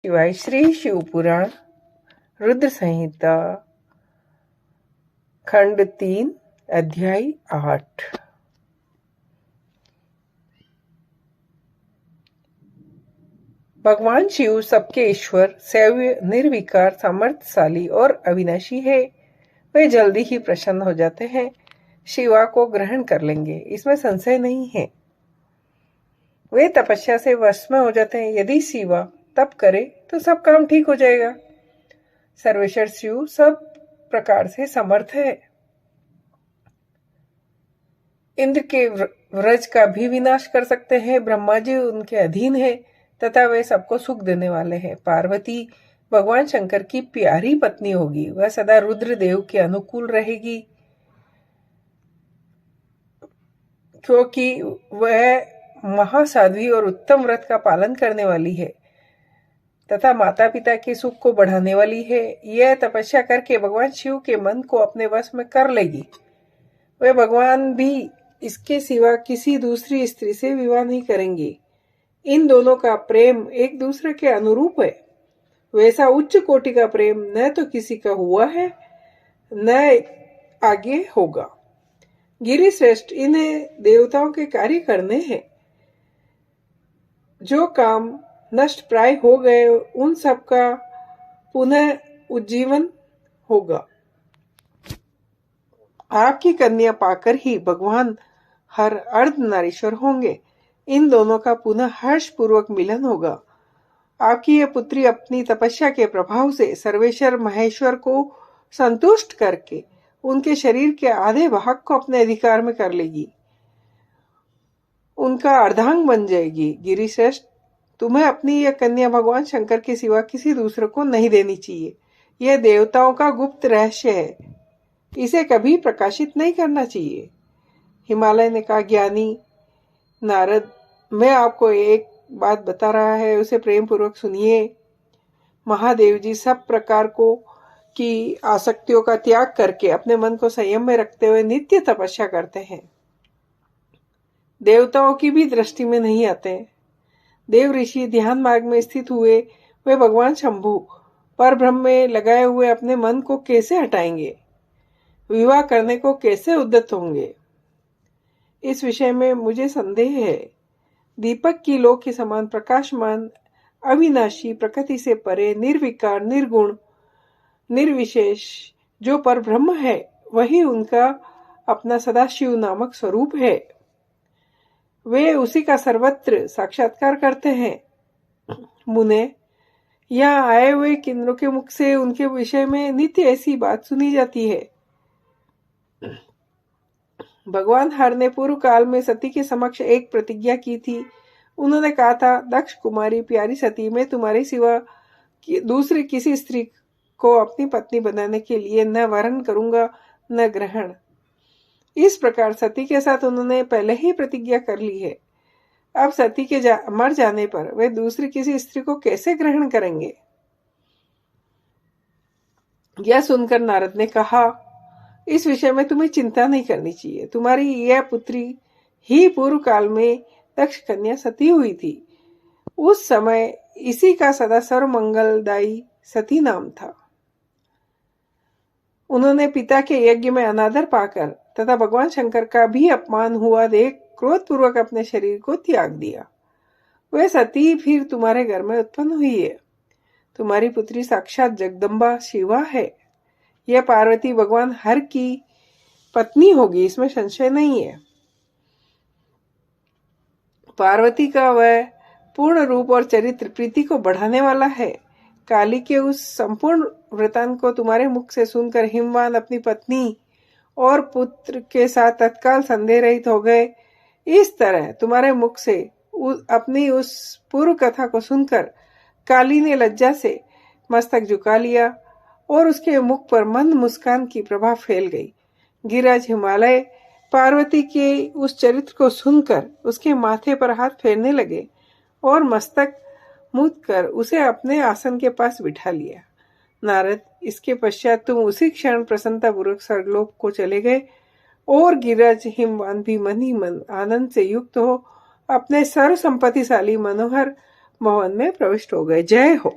शिवाय श्री शिवपुराण रुद्र संहिता खंड 3 अध्याय 8। भगवान शिव सबके ईश्वर, सैव्य, निर्विकार, सामर्थ्यशाली और अविनाशी है। वे जल्दी ही प्रसन्न हो जाते हैं, शिवा को ग्रहण कर लेंगे, इसमें संशय नहीं है। वे तपस्या से वश में हो जाते हैं। यदि शिवा तप करे तो सब काम ठीक हो जाएगा। सर्वेश्वर शिव सब प्रकार से समर्थ है। इंद्र के व्रज का भी विनाश कर सकते हैं। ब्रह्मा जी उनके अधीन है तथा वे सबको सुख देने वाले हैं। पार्वती भगवान शंकर की प्यारी पत्नी होगी। वह सदा रुद्र देव के अनुकूल रहेगी, क्योंकि वह महासाध्वी और उत्तम व्रत का पालन करने वाली है तथा माता पिता के सुख को बढ़ाने वाली है। यह तपस्या करके भगवान शिव के मन को अपने वश में कर लेगी। वे भगवान भी इसके सिवा किसी दूसरी स्त्री से विवाह नहीं करेंगे। इन दोनों का प्रेम एक दूसरे के अनुरूप है। वैसा उच्च कोटि का प्रेम न तो किसी का हुआ है न आगे होगा। गिरिश्रेष्ठ, इन्हें देवताओं के कार्य करने हैं। जो काम नष्ट प्राय हो गए उन सब का पुनः उज्जीवन होगा। आपकी कन्या पाकर ही भगवान हर अर्धनारीश्वर होंगे। इन दोनों का पुनः हर्ष पूर्वक मिलन होगा। आपकी यह पुत्री अपनी तपस्या के प्रभाव से सर्वेश्वर महेश्वर को संतुष्ट करके उनके शरीर के आधे भाग को अपने अधिकार में कर लेगी, उनका अर्धांग बन जाएगी। गिरिश्रेष्ठ, तुम्हें अपनी यह कन्या भगवान शंकर के सिवा किसी दूसरे को नहीं देनी चाहिए। यह देवताओं का गुप्त रहस्य है, इसे कभी प्रकाशित नहीं करना चाहिए। हिमालय ने कहा, ज्ञानी नारद, मैं आपको एक बात बता रहा है, उसे प्रेम पूर्वक सुनिए। महादेव जी सब प्रकार को की आसक्तियों का त्याग करके अपने मन को संयम में रखते हुए नित्य तपस्या करते हैं। देवताओं की भी दृष्टि में नहीं आते। देव ऋषि ध्यान मार्ग में स्थित हुए वे भगवान शंभु पर ब्रह्म में लगाए हुए अपने मन को कैसे हटाएंगे? विवाह करने को कैसे उद्यत होंगे? इस विषय में मुझे संदेह है। दीपक की लो के समान प्रकाशमान, अविनाशी, प्रकृति से परे, निर्विकार, निर्गुण, निर्विशेष जो पर ब्रह्म है, वही उनका अपना सदाशिव नामक स्वरूप है। वे उसी का सर्वत्र साक्षात्कार करते हैं। मुने, यहाँ आए हुए किन्नरों के मुख से उनके विषय में नित्य ऐसी बात सुनी जाती है। भगवान हर ने पूर्व काल में सती के समक्ष एक प्रतिज्ञा की थी। उन्होंने कहा था, दक्ष कुमारी प्यारी सती, मैं तुम्हारे सिवा दूसरी किसी स्त्री को अपनी पत्नी बनाने के लिए न वरण करूंगा न ग्रहण। इस प्रकार सती के साथ उन्होंने पहले ही प्रतिज्ञा कर ली है। अब सती के मर जाने पर वे दूसरी किसी स्त्री को कैसे ग्रहण करेंगे? यह सुनकर नारद ने कहा, इस विषय में तुम्हें चिंता नहीं करनी चाहिए। तुम्हारी यह पुत्री ही पूर्व काल में दक्ष कन्या सती हुई थी। उस समय इसी का सदा सर्वमंगलदायी सती नाम था। उन्होंने पिता के यज्ञ में अनादर पाकर तथा भगवान शंकर का भी अपमान हुआ देख क्रोधपूर्वक अपने शरीर को त्याग दिया। वह सती फिर तुम्हारे घर में उत्पन्न हुई है। तुम्हारी पुत्री साक्षात जगदम्बा शिवा है। यह पार्वती भगवान हर की पत्नी होगी, इसमें संशय नहीं है। पार्वती का वह पूर्ण रूप और चरित्र प्रीति को बढ़ाने वाला है। काली के उस संपूर्ण वृतांत को तुम्हारे मुख से सुनकर हिमवान अपनी पत्नी और पुत्र के साथ तत्काल संदेह रहित हो गए। इस तरह तुम्हारे मुख से अपनी उस पूर्व कथा को सुनकर काली ने लज्जा से मस्तक झुका लिया और उसके मुख पर मंद मुस्कान की प्रभा फैल गई। गिरिराज हिमालय पार्वती के उस चरित्र को सुनकर उसके माथे पर हाथ फेरने लगे और मस्तक मूंद कर उसे अपने आसन के पास बिठा लिया। नारद, इसके पश्चात तुम उसी क्षण प्रसन्नता पूर्वक स्वर्गलोक को चले गए और गिरिराज हिमवान भी मन ही मन आनंद से युक्त हो अपने सर्व संपत्तिशाली मनोहर भवन में प्रविष्ट हो गए। जय हो।